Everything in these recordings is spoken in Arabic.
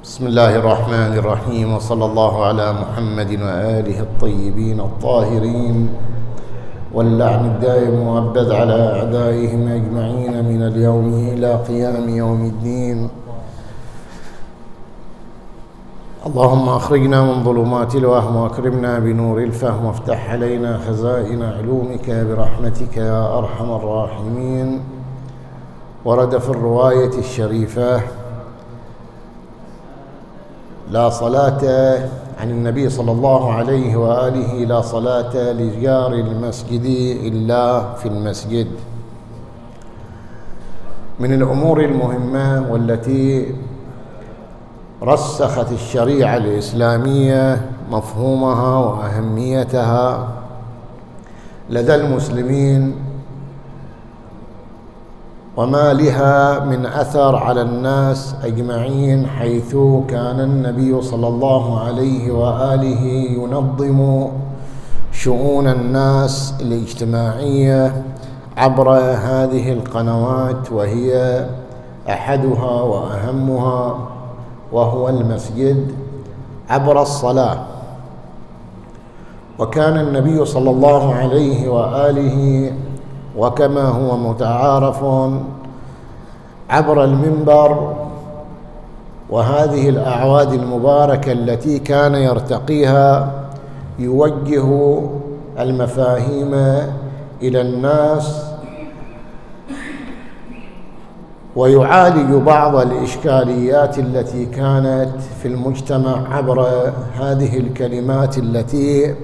بسم الله الرحمن الرحيم، وصلى الله على محمد وآله الطيبين الطاهرين، واللعن الدائم مؤبد على أعدائهم أجمعين من اليوم إلى قيام يوم الدين. اللهم أخرجنا من ظلمات الوهم وأكرمنا بنور الفهم، وافتح علينا خزائن علومك برحمتك يا أرحم الراحمين. ورد في الرواية الشريفة: لا صلاة عن النبي صلى الله عليه وآله لا صلاة لجار المسجد إلا في المسجد. من الأمور المهمة والتي رسخت الشريعة الإسلامية مفهومها وأهميتها لدى المسلمين، وما لها من أثر على الناس أجمعين، حيث كان النبي صلى الله عليه وآله ينظم شؤون الناس الاجتماعية عبر هذه القنوات، وهي أحدها وأهمها وهو المسجد عبر الصلاة. وكان النبي صلى الله عليه وآله وكما هو متعارف عبر المنبر وهذه الأعواد المباركة التي كان يرتقيها يوجه المفاهيم إلى الناس ويعالج بعض الإشكاليات التي كانت في المجتمع عبر هذه الكلمات التي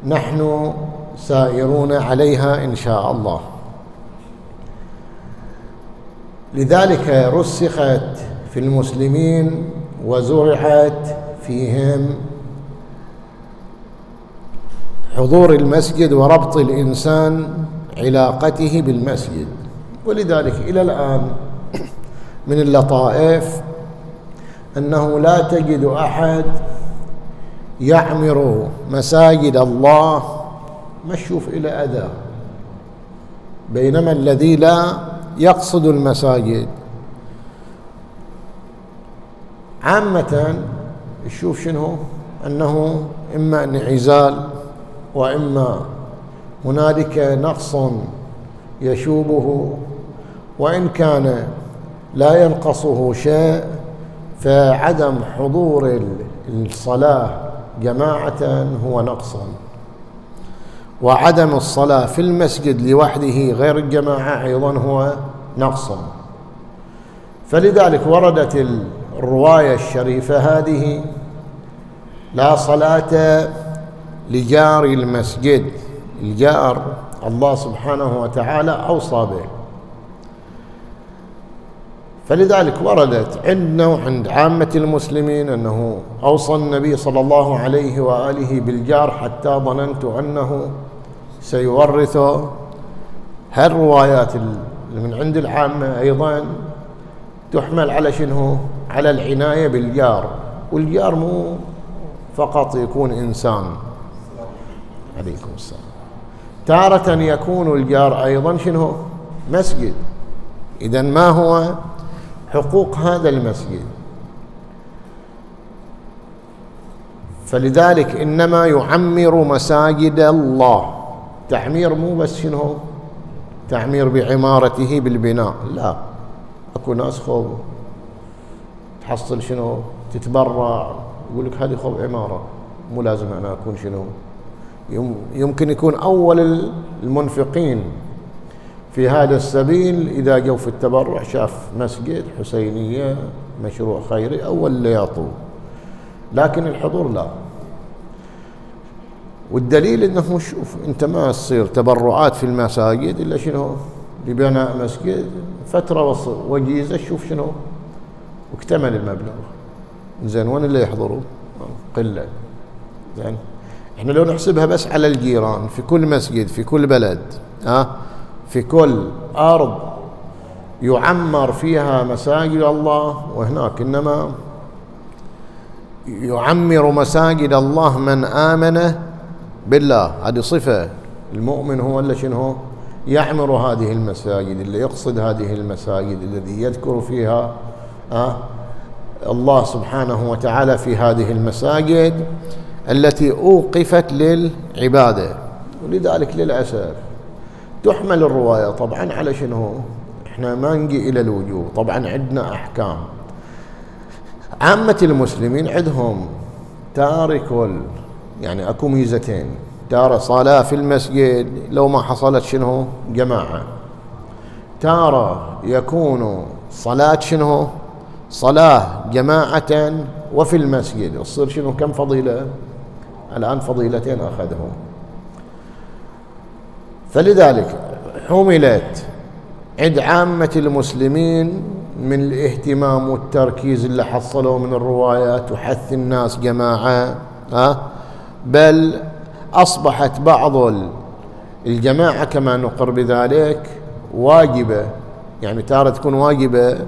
نحن سائرون عليها إن شاء الله. لذلك رسخت في المسلمين وزرعت فيهم حضور المسجد وربط الإنسان علاقته بالمسجد. ولذلك إلى الآن من اللطائف أنه لا تجد أحد يعمر مساجد الله مشوف إلى أذى، بينما الذي لا يقصد المساجد عامة يشوف شنو؟ أنه إما انعزال، وإما هنالك نقص يشوبه، وإن كان لا ينقصه شيء فعدم حضور الصلاة جماعة هو نقص، وعدم الصلاة في المسجد لوحده غير الجماعة أيضا هو نقص. فلذلك وردت الرواية الشريفة هذه: لا صلاة لجار المسجد. الجار الله سبحانه وتعالى أوصى به، فلذلك وردت عندنا وعند عامة المسلمين أنه أوصى النبي صلى الله عليه وآله بالجار حتى ظننت أنه سيورثه. هالروايات اللي من عند العامة أيضا تحمل على شنو؟ على العناية بالجار. والجار مو فقط يكون إنسان، عليكم السلام، تارة يكون الجار أيضا شنو؟ مسجد. إذن ما هو حقوق هذا المسجد؟ فلذلك إنما يعمر مساجد الله. تعمير مو بس شنو؟ تعمير بعمارته بالبناء، لا، أكو ناس خوب تحصل شنو؟ تتبرع، يقول لك هذه خوب عمارة، مو لازم أنا أكون شنو؟ يمكن يكون أول المنفقين في هذا السبيل إذا جو في التبرع شاف مسجد، حسينية، مشروع خيري، أول اللي يعطوه، لكن الحضور لا. والدليل أنه شوف أنت ما تصير تبرعات في المساجد إلا شنو؟ لبناء مسجد فترة وجيزة، شوف شنو؟ واكتمل المبلغ. زين وين اللي يحضروا؟ قلة. زين احنا لو نحسبها بس على الجيران في كل مسجد في كل بلد، في كل أرض يعمر فيها مساجد الله، وهناك إنما يعمر مساجد الله من آمن بالله. هذه صفة المؤمن، هو اللي شنو؟ يعمر هذه المساجد، اللي يقصد هذه المساجد، الذي يذكر فيها الله سبحانه وتعالى في هذه المساجد التي أوقفت للعبادة. ولذلك للأسف تحمل الرواية طبعا على شنو؟ احنا ما نجي إلى الوجوب، طبعا عندنا أحكام. عامة المسلمين عندهم يعني أكو ميزتين: تارة صلاة في المسجد لو ما حصلت شنو؟ جماعة. تارة يكون صلاة شنو؟ صلاة جماعة وفي المسجد، تصير شنو؟ كم فضيلة؟ الآن فضيلتين أخذهم. فلذلك حملت عند عامة المسلمين من الاهتمام والتركيز اللي حصلوا من الروايات وحث الناس جماعة، بل أصبحت بعض الجماعة كما نقر بذلك واجبة. يعني تارة تكون واجبة،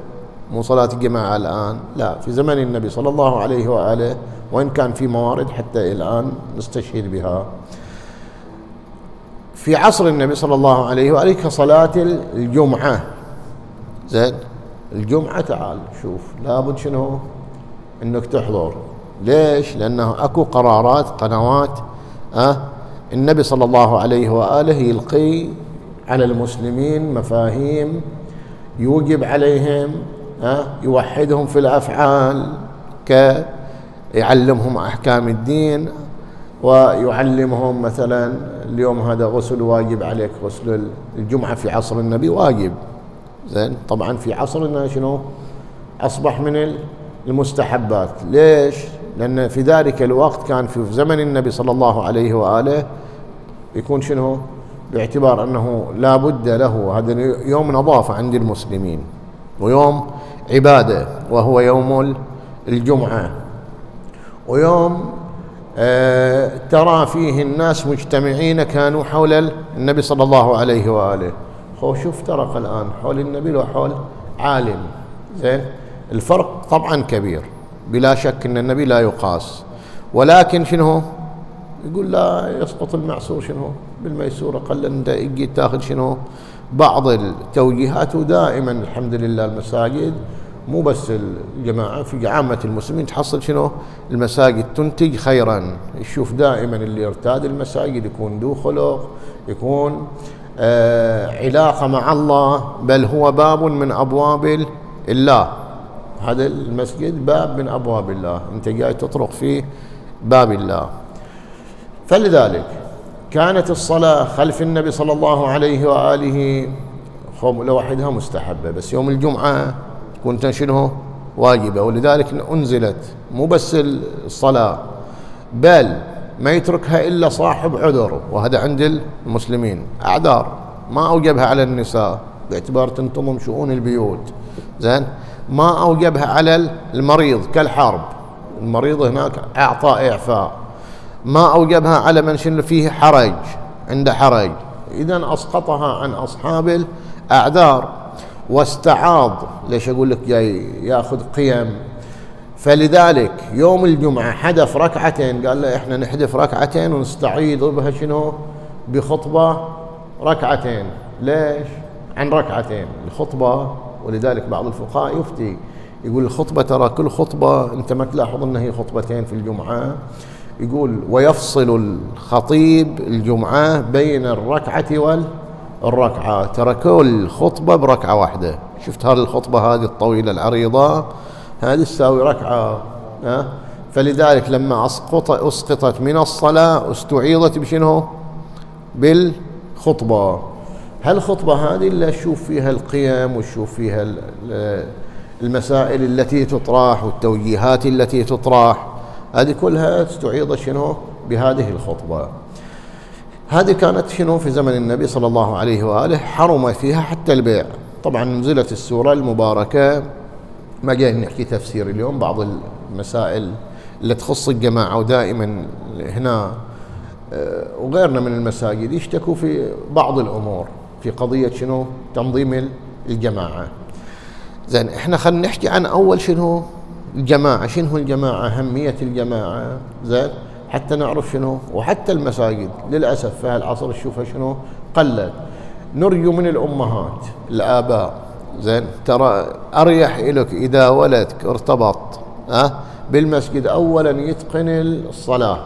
مو صلاة الجماعة الآن، لا، في زمن النبي صلى الله عليه وآله، وإن كان في موارد حتى الآن نستشهد بها. في عصر النبي صلى الله عليه وآله كصلاة الجمعة. زين، الجمعة تعال شوف لابد شنو؟ انك تحضر. ليش؟ لانه اكو قنوات النبي صلى الله عليه وآله يلقي على المسلمين مفاهيم يوجب عليهم يوحدهم في الافعال، يعلمهم احكام الدين، ويعلمهم مثلا اليوم هذا غسل واجب عليك، غسل الجمعة في عصر النبي واجب. زين، طبعا في عصرنا شنو؟ أصبح من المستحبات. ليش؟ لأن في ذلك الوقت كان في زمن النبي صلى الله عليه وآله يكون شنو؟ باعتبار أنه لا بد له، هذا يوم نظافة عند المسلمين ويوم عبادة، وهو يوم الجمعة، ويوم ترى فيه الناس مجتمعين كانوا حول النبي صلى الله عليه وآله. شوف ترك الآن حول النبي وحول عالم. زين، الفرق طبعا كبير بلا شك، ان النبي لا يقاس، ولكن شنو يقول؟ لا يسقط المعسور شنو بالميسور، قل انت اجي تاخذ شنو بعض التوجيهات. ودائما الحمد لله المساجد مو بس الجماعة، في عامة المسلمين تحصل شنو؟ المساجد تنتج خيرا. يشوف دائما اللي يرتاد المساجد يكون ذو خلق، يكون علاقة مع الله، بل هو باب من أبواب الله. هذا المسجد باب من أبواب الله، أنت جاي تطرق فيه باب الله. فلذلك كانت الصلاة خلف النبي صلى الله عليه وآله لوحدها مستحبة، بس يوم الجمعة كنت شنو؟ واجبة. ولذلك أنزلت مو بس الصلاة، بل ما يتركها إلا صاحب عذر، وهذا عند المسلمين أعذار ما أوجبها على النساء باعتبار تنتظم شؤون البيوت. زين، ما أوجبها على المريض كالحرب، المريض هناك أعطى إعفاء. ما أوجبها على من شنو فيه حرج، عنده حرج، إذن أسقطها عن أصحاب الأعذار. واستعاض، ليش أقول لك جاي ياخذ قيم؟ فلذلك يوم الجمعة حدث ركعتين، قال له احنا نحدث ركعتين ونستعيض بها شنو؟ بخطبة ركعتين. ليش؟ عن ركعتين الخطبة. ولذلك بعض الفقهاء يفتي يقول الخطبة ترى كل خطبة انت ما تلاحظ انها هي خطبتين في الجمعة، يقول ويفصل الخطيب الجمعة بين الركعة والركعة، ترى كل خطبة بركعة واحدة. شفت هذه الخطبة هذه الطويلة العريضة هذه تساوي ركعة. فلذلك لما أسقطت من الصلاة استعيضت بشنو؟ بالخطبة. هالخطبة هذه اللي أشوف فيها القيم وشوف فيها المسائل التي تطرح والتوجيهات التي تطرح، هذه كلها استعيضت شنو؟ بهذه الخطبة. هذه كانت شنو؟ في زمن النبي صلى الله عليه وآله، حرم فيها حتى البيع. طبعا نزلت السورة المباركة، ما جاي نحكي تفسير اليوم، بعض المسائل اللي تخص الجماعة، ودائما هنا وغيرنا من المساجد يشتكوا في بعض الأمور في قضية شنو؟ تنظيم الجماعة. زين، احنا خلينا نحكي عن أول شنو؟ الجماعة. شنو الجماعة؟ أهمية الجماعة. زين، حتى نعرف شنو. وحتى المساجد للأسف في هالعصر تشوفها شنو؟ قلت. نرجو من الأمهات الآباء، زين، ترى أريح إلك إذا ولدك ارتبط بالمسجد أولا يتقن الصلاة،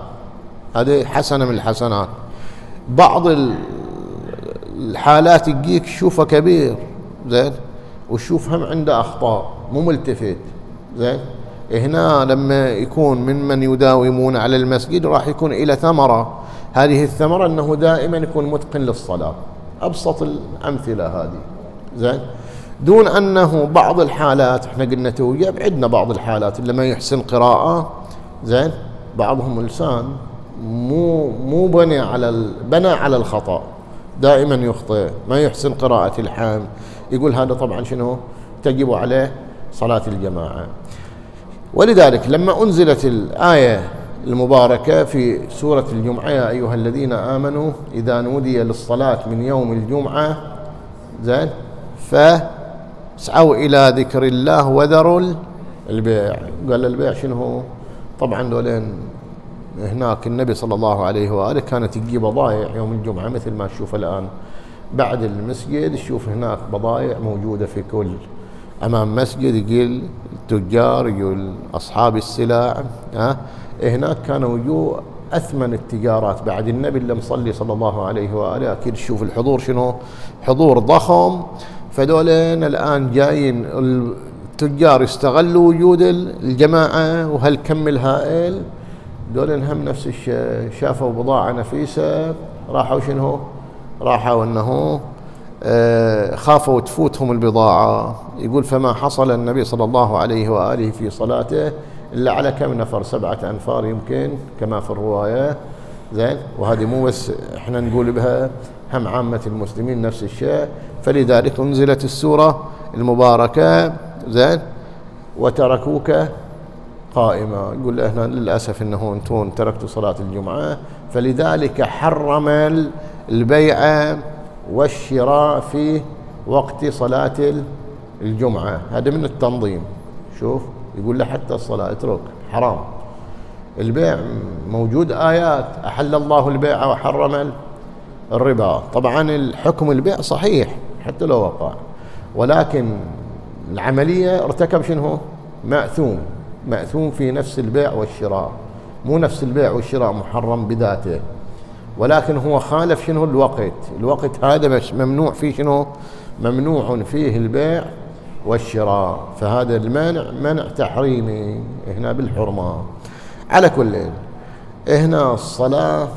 هذه حسنة من الحسنات. بعض الحالات يجيك شوفه كبير زين وشوف هم عنده أخطاء مو ملتفت زين، هنا لما يكون ممن يداومون على المسجد راح يكون إلى ثمرة، هذه الثمرة أنه دائما يكون متقن للصلاة. أبسط الأمثلة هذه زين، دون أنه بعض الحالات احنا قلنا توجب عندنا بعض الحالات اللي ما يحسن قراءة زين، بعضهم لسان مو بنى على الخطأ، دائما يخطئ ما يحسن قراءة الحام، يقول هذا طبعا شنو تجب عليه صلاة الجماعة. ولذلك لما أنزلت الآية المباركة في سورة الجمعة يا أيها الذين آمنوا إذا نودي للصلاة من يوم الجمعة زين فاسعوا إلى ذكر الله وذروا البيع، قال البيع شنو هو؟ طبعا دولين هناك النبي صلى الله عليه وآله كانت تجي بضائع يوم الجمعة مثل ما تشوف الآن بعد المسجد، تشوف هناك بضائع موجودة في كل أمام مسجد، يقول التجار يقول أصحاب السلع هناك كانوا يجوا أثمن التجارات بعد النبي اللي مصلي صلى الله عليه وآله، أكيد تشوف الحضور شنو حضور ضخم، فدولين الآن جايين التجار يستغلوا وجود الجماعة وهالكم الهائل، دولين هم نفس الشيء شافوا بضاعة نفيسة راحوا شنو راحوا أنه خافوا تفوتهم البضاعة. يقول فما حصل النبي صلى الله عليه وآله في صلاته إلا على كم نفر 7 أنفار يمكن كما في الرواية زين، وهذه مو بس احنا نقول بها هم عامة المسلمين نفس الشيء، فلذلك انزلت السورة المباركة زين وتركوك قائمة، يقول احنا للأسف انه انتم تركتوا صلاة الجمعة، فلذلك حرم البيع والشراء في وقت صلاة الجمعة، هذا من التنظيم. شوف يقول له حتى الصلاة اترك حرام، البيع موجود آيات أحل الله البيع وحرم الربا، طبعا الحكم البيع صحيح حتى لو وقع، ولكن العملية ارتكب شنو مأثوم في نفس البيع والشراء، مو نفس البيع والشراء محرم بذاته، ولكن هو خالف شنو الوقت هذا مش ممنوع فيه شنو ممنوع فيه البيع والشراء، فهذا المانع منع تحريمي هنا بالحرمة. على كل هنا الصلاة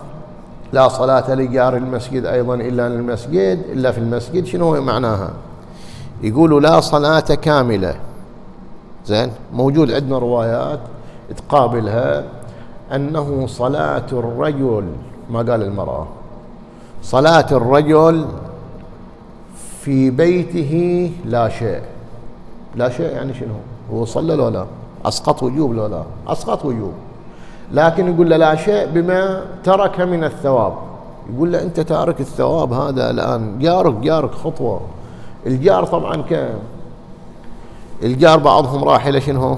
لا صلاة لجار المسجد أيضا إلا للمسجد إلا في المسجد، شنو معناها؟ يقولوا لا صلاة كاملة زين، موجود عندنا روايات تقابلها أنه صلاة الرجل، ما قال المرأة، صلاة الرجل في بيته لا شيء يعني شنو هو صلى له لا أسقط وجوب له لا أسقط وجوب، لكن يقول له لا شيء بما ترك من الثواب، يقول له أنت تارك الثواب هذا الآن، جارك خطوة، الجار طبعا كم الجار بعضهم راح إلى شنو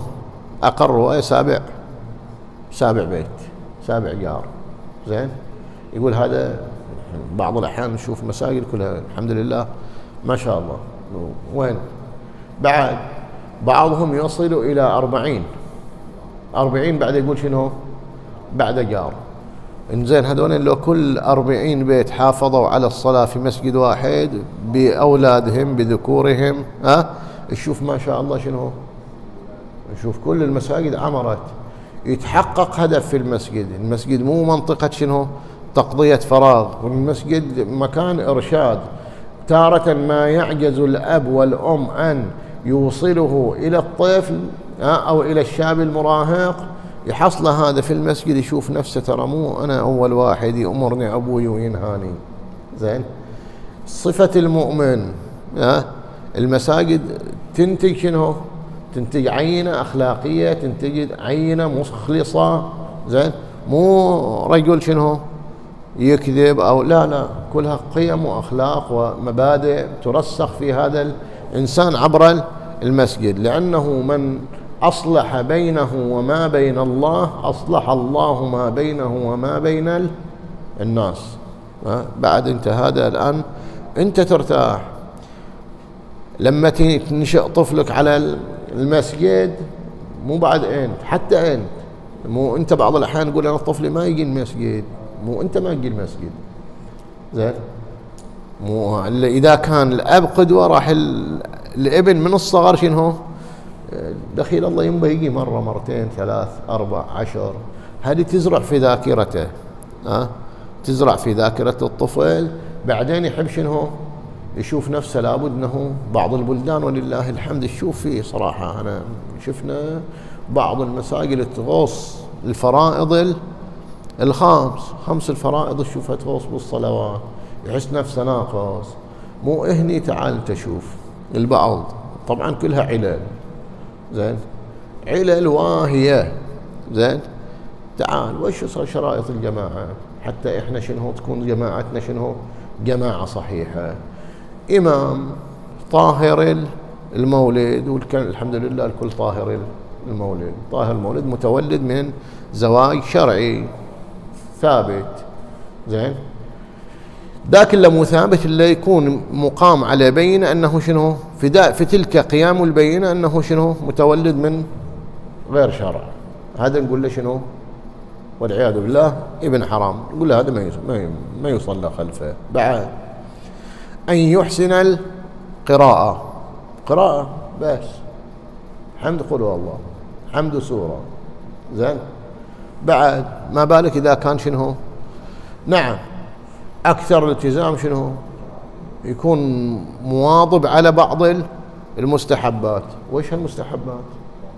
أقروا سابع بيت سابع جار زين، يقول هذا بعض الأحيان نشوف مساجد كلها الحمد لله ما شاء الله، وين بعد بعضهم يصل إلى 40 بعد يقول شنو بعد جار. إنزين هذول لو كل 40 بيت حافظوا على الصلاة في مسجد واحد بأولادهم بذكورهم نشوف ما شاء الله شنو، نشوف كل المساجد عمرت، يتحقق هدف في المسجد مو منطقة شنو تقضية فراغ، والمسجد مكان إرشاد، تارة ما يعجز الأب والأم أن يوصله إلى الطفل أو إلى الشاب المراهق يحصل هذا في المسجد، يشوف نفسه ترى مو أنا أول واحد يأمرني أبوي وينهاني زين. صفة المؤمن المساجد تنتج شنو؟ تنتج عينة أخلاقية، تنتج عينة مخلصة زين، مو رجل شنو يكذب أو لا كلها قيم وأخلاق ومبادئ ترسخ في هذا الإنسان عبر المسجد، لأنه من أصلح بينه وما بين الله أصلح الله ما بينه وما بين الناس. بعد انت هذا الآن انت ترتاح لما تنشأ طفلك على المسجد مو بعد أنت، حتى أنت، مو أنت بعض الأحيان تقول أنا طفلي ما يجي المسجد، مو أنت ما تجي المسجد، زين؟ مو إذا كان الأب قدوة راح الابن من الصغر شنو هو؟ دخيل الله ينبه يجي مرة مرتين ثلاث أربع 10، هذه تزرع في ذاكرته، تزرع في ذاكرة الطفل، بعدين يحب شنو؟ يشوف نفسه لابد انه بعض البلدان ولله الحمد تشوف فيه صراحة، أنا شفنا بعض المساجد تغوص الفرائض خمس الفرائض تشوفها تغوص بالصلوات، يحس نفسه ناقص. مو هني تعال تشوف البعض طبعا كلها علل، زين؟ علل واهية، زين؟ تعال وش صار شرائط الجماعة حتى احنا شنو تكون جماعتنا شنو؟ جماعة صحيحة. إمام طاهر المولد، والكل الحمد لله الكل طاهر المولد، طاهر المولد متولد من زواج شرعي ثابت، زين؟ ذاك اللي مو ثابت اللي يكون مقام على بينة أنه شنو؟ في تلك قيام البينة أنه شنو؟ متولد من غير شرع، هذا نقول له شنو؟ والعياذ بالله ابن حرام، نقول له هذا ما يصلى خلفه. بعد أن يحسن القراءة، قراءة بس، حمد قل والله، حمد سورة، زين؟ بعد ما بالك إذا كان شنو؟ نعم أكثر الالتزام شنو؟ يكون مواظب على بعض المستحبات. وإيش هالمستحبات؟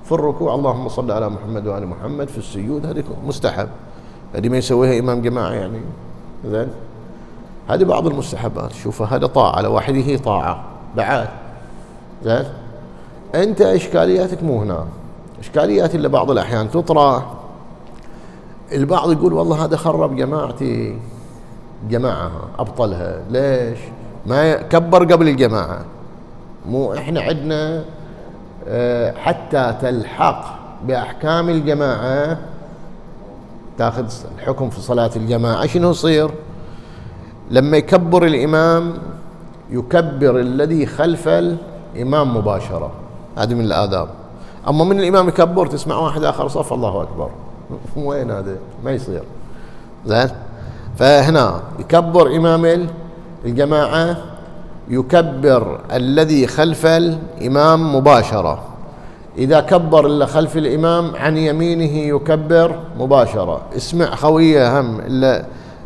في الركوع اللهم صل على محمد وآل محمد، في السجود هذه مستحب، هذه ما يسويها إمام جماعة يعني، زين؟ هذه بعض المستحبات، شوف هذا طاعة على وحده طاعة. بعد زين؟ أنت إشكالياتك مو هنا، إشكاليات اللي بعض الأحيان تطرح، البعض يقول والله هذا خرب جماعتي، جماعة أبطلها، ليش؟ ما كبر قبل الجماعة. مو إحنا عندنا حتى تلحق بأحكام الجماعة تاخذ الحكم في صلاة الجماعة، شنو يصير؟ لما يكبر الإمام يكبر الذي خلف الإمام مباشرة، هذه من الآداب. أما من الإمام يكبر تسمع واحد آخر صف الله أكبر، وين هذا؟ ما يصير، زين؟ فهنا يكبر إمام الجماعة، يكبر الذي خلف الإمام مباشرة، إذا كبر اللي خلف الإمام عن يمينه يكبر مباشرة. اسمع خوية هم اللي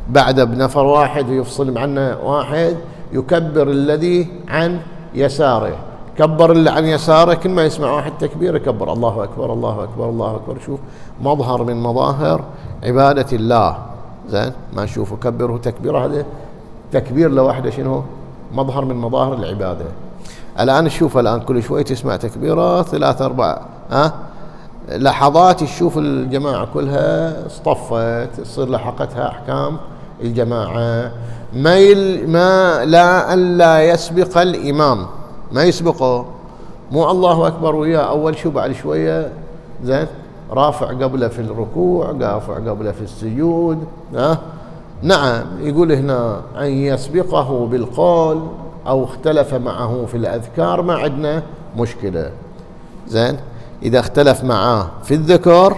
بعد بنفر واحد يفصل عنه واحد، يكبر الذي عن يساره، كبر اللي عن يساره، كل ما يسمع واحد تكبير يكبر الله أكبر الله أكبر الله أكبر. شوف مظهر من مظاهر عبادة الله، زين؟ ما نشوفه كبره تكبيره، هذا تكبير لوحده شنو؟ مظهر من مظاهر العبادة. الآن نشوف الآن كل شوي تسمع تكبيرات 3 4 لحظات، تشوف الجماعة كلها اصطفت، تصير لحقتها أحكام الجماعة. ما لا يسبق الإمام، ما يسبقه، مو الله أكبر وياه أول شو بعد شوية، زين؟ رافع قبله في الركوع، رافع قبله في السجود، نعم. يقول هنا أن يسبقه بالقول أو اختلف معه في الأذكار، ما عندنا مشكلة، زين؟ إذا اختلف معه في الذكر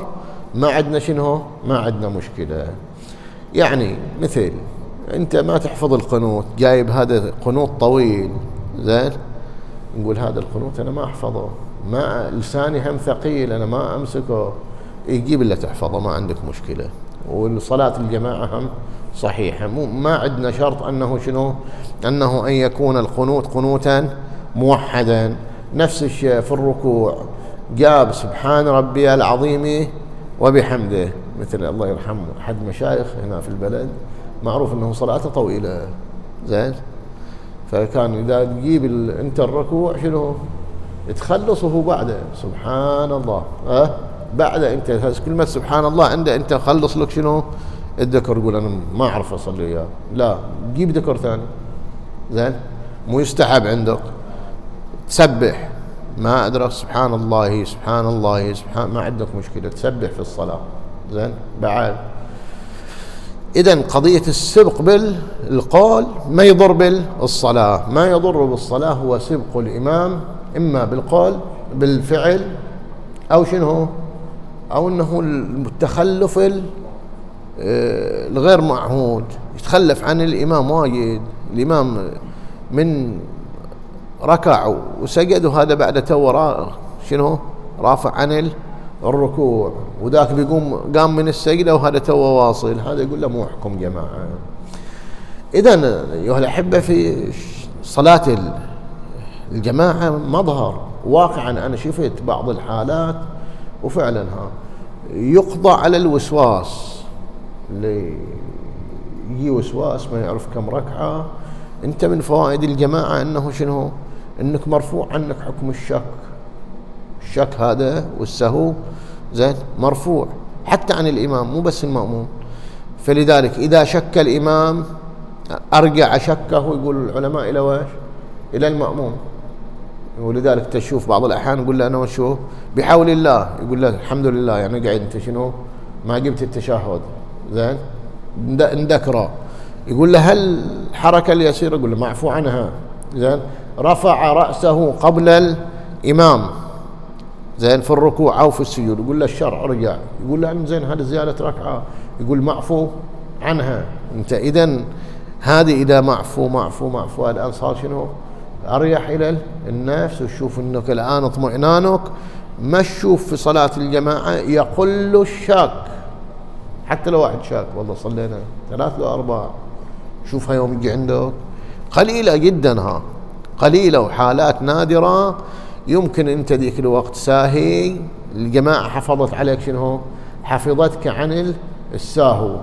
ما عندنا شنو؟ ما عندنا مشكلة. يعني مثل أنت ما تحفظ القنوت، جايب هذا قنوت طويل، زين؟ نقول هذا القنوت أنا ما أحفظه، ما لساني هم ثقيل أنا ما أمسكه، يجيب اللي تحفظه ما عندك مشكلة. والصلاة الجماعة هم صحيحة، ما عندنا شرط أنه شنو؟ أنه أن يكون القنوت قنوتا موحدا. نفس الشيء في الركوع، جاب سبحان ربي العظيم وبحمده، مثل الله يرحمه أحد مشايخ هنا في البلد معروف أنه صلاته طويلة، زين؟ فكان إذا تجيب أنت الركوع شنو؟ تخلصه بعده سبحان الله، بعد أنت كلمة سبحان الله عنده أنت خلص لك شنو؟ الذكر. يقول أنا ما أعرف أصلي إياه، لا جيب ذكر ثاني، زين؟ مو يستحب عندك تسبح، ما أدرك سبحان الله سبحان الله سبحان، ما عندك مشكلة تسبح في الصلاة، زين؟ بعد إذن قضية السبق بالقول ما يضر بالصلاة، ما يضر بالصلاة هو سبق الإمام إما بالقول بالفعل أو شنو، أو أنه التخلف الغير معهود، يتخلف عن الإمام واجد. الإمام من ركع وسجد وهذا بعد تو شنو رافع عن الركوع، وذاك بيقوم قام من السجدة وهذا تو واصل، هذا يقول له مو حكم جماعة. إذن أيها الأحبة في صلاة الجماعة مظهر واقعا، أنا شفت بعض الحالات وفعلا يقضى على الوسواس، اللي يجي وسواس ما يعرف كم ركعة. أنت من فوائد الجماعة أنه شنو، أنك مرفوع عنك حكم الشك هذا والسهو، زين، مرفوع حتى عن الإمام مو بس المأموم. فلذلك إذا شك الإمام أرجع شكه، يقول العلماء إلى ويش؟ إلى المأموم. ولذلك تشوف بعض الأحيان يقول له أنا وشو بحول الله، يقول له الحمد لله، يعني قاعد أنت شنو ما جبت التشهد، زين، نذكره. يقول له هل الحركة اليسيرة؟ يقول له معفو عنها، زين. رفع رأسه قبل الإمام، زين، في الركوع أو في السجود، يقول له الشرع رجع، يقول له زين هذه زيادة ركعة، يقول معفو عنها. أنت إذن هذه إذا معفو الآن صار شنو أريح إلى النفس، وتشوف أنك الآن اطمئنانك ما تشوف في صلاة الجماعة يقل الشك. حتى لو واحد شاك والله صلينا 3 أو 4، شوفها يوم يجي عندك قليلة جدا، قليلة وحالات نادرة. يمكن أنت ذيك الوقت ساهي، الجماعة حفظت عليك شنو، حفظتك عن الساهو.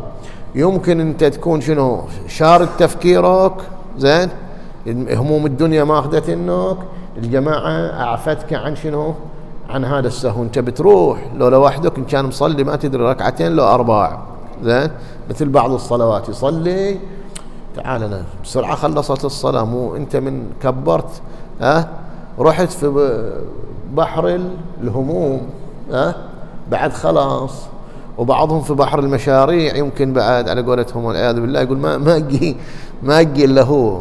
يمكن أنت تكون شنو شارد تفكيرك، زين، هموم الدنيا ما أخذت إنك، الجماعة أعفتك عن شنو، عن هذا السهو. أنت بتروح لو لوحدك إن كان مصلي ما تدري 2 لو 4، زين، مثل بعض الصلوات يصلي تعال أنا بسرعة خلصت الصلاة، مو أنت من كبرت رحت في بحر الهموم بعد خلاص. وبعضهم في بحر المشاريع، يمكن بعد على قولتهم والعياذ بالله، يقول ما أجي إلا هو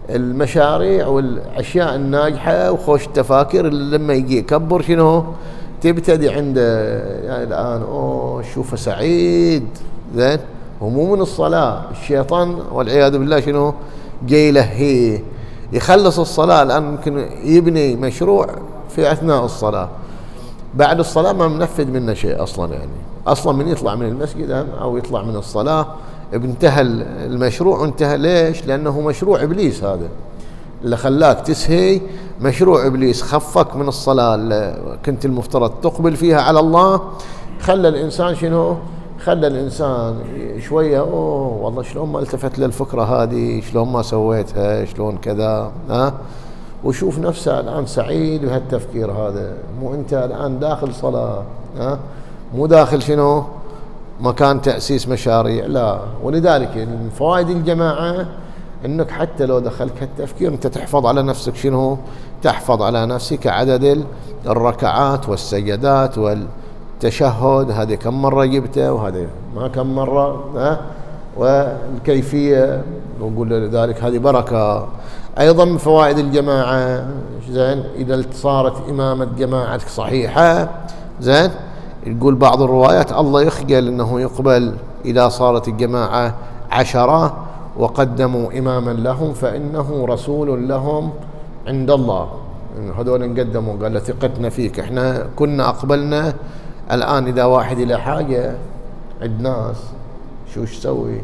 المشاريع والأشياء الناجحة وخوش التفاكير، اللي لما يجي يكبر شنو تبتدي عنده يعني الآن شوفه سعيد، زين، ومو من الصلاة. الشيطان والعياذ بالله شنو جاي له يخلص الصلاة، الآن ممكن يبني مشروع في أثناء الصلاة، بعد الصلاة ما منفذ منه شيء أصلا. يعني أصلا من يطلع من المسجد أو يطلع من الصلاة انتهى المشروع، انتهى. ليش؟ لأنه مشروع إبليس، هذا اللي خلاك تسهي مشروع إبليس، خفك من الصلاة اللي كنت المفترض تقبل فيها على الله، خلى الإنسان شنو، خلى الإنسان شوية والله شلون ما التفت للفكرة هذه، شلون ما سويتها، شلون كذا، وشوف نفسه الآن سعيد بهالتفكير هذا. مو أنت الآن داخل صلاة، مو داخل شنو مكان تأسيس مشاريع، لا. ولذلك من فوائد الجماعة أنك حتى لو دخلك هالتفكير أنت تحفظ على نفسك شنو، تحفظ على نفسك عدد الركعات والسجدات والتشهد، هذه كم مرة جبته وهذا ما كم مرة، والكيفية. ونقول ذلك هذه بركة. أيضا من فوائد الجماعة، زين، إذا صارت إمامة جماعتك صحيحة، زين، يقول بعض الروايات الله يخجل أنه يقبل إذا صارت الجماعة 10 وقدموا إماما لهم فإنه رسول لهم عند الله. هذول نقدموا، قال له ثقتنا فيك، احنا كنا أقبلنا، الآن إذا واحد إلى حاجة عند ناس شو يسوي؟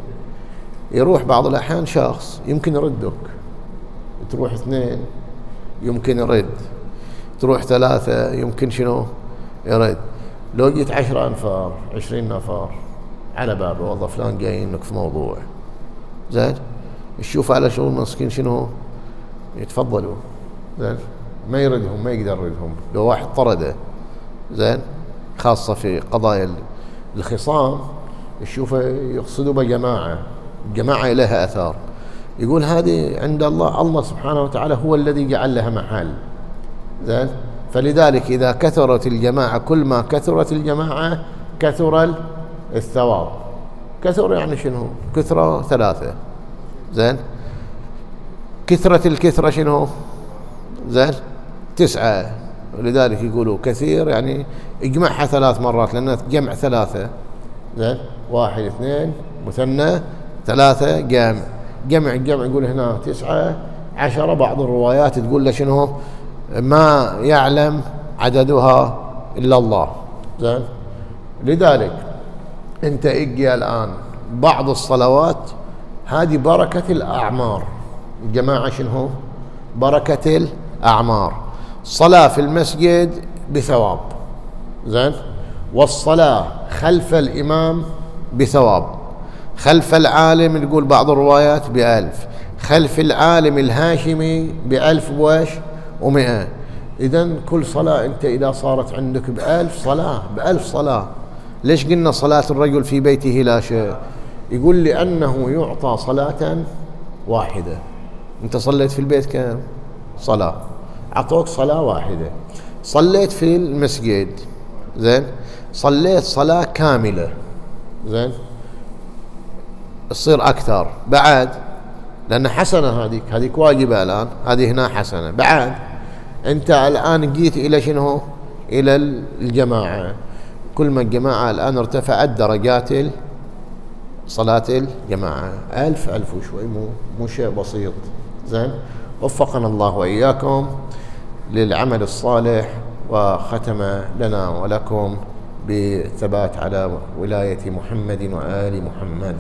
يروح بعض الأحيان شخص يمكن يردك، تروح 2 يمكن يرد، تروح 3 يمكن شنو يرد. لو جيت 10 أنفار 20 نفر على بابه، والله فلان جايينك في موضوع، زين، تشوف على شغل مسكين شنو يتفضلوا، زين، ما يردهم، ما يقدر يردهم. لو واحد طرده، زين، خاصة في قضايا الخصام، تشوفه يقصدوا بجماعة، الجماعة لها أثار. يقول هذه عند الله، الله سبحانه وتعالى هو الذي جعل لها محل، زين. فلذلك إذا كثرت الجماعة، كل ما كثرت الجماعة كثر الثواب. كثر يعني شنو؟ كثرة 3، زين، كثرة الكثرة شنو؟ زين 9، ولذلك يقولوا كثير يعني اجمعها 3 مرات لأنها جمع 3. زين 1 2 مثنى 3 جمع يقول هنا 9 10. بعض الروايات تقول له شنو ما يعلم عددها إلا الله. زين لذلك انت اجي الآن بعض الصلوات هذه بركة الأعمار. الجماعة شنو بركة الأعمار. صلاة في المسجد بثواب. زين والصلاة خلف الإمام بثواب. خلف العالم يقول بعض الروايات ب1000. خلف العالم الهاشمي ب1000 وش و100. إذن كل صلاة أنت إذا صارت عندك ب1000 صلاة ب1000 صلاة. ليش قلنا صلاة الرجل في بيته لا شيء؟ يقول لأنه يعطى صلاة واحدة. أنت صليت في البيت كم صلاة؟ أعطوك صلاة واحدة. صليت في المسجد زين صليت صلاة كاملة زين تصير أكثر بعد لأن حسنة هذيك واجبة الآن. هذه هنا حسنة بعد. أنت الآن جيت إلى شنو إلى الجماعة. كل ما الجماعة الآن ارتفعت درجات صلاة الجماعة 1000 وشوي مو شيء بسيط. زين وفقنا الله وإياكم للعمل الصالح وختم لنا ولكم بالثبات على ولاية محمد وآل محمد.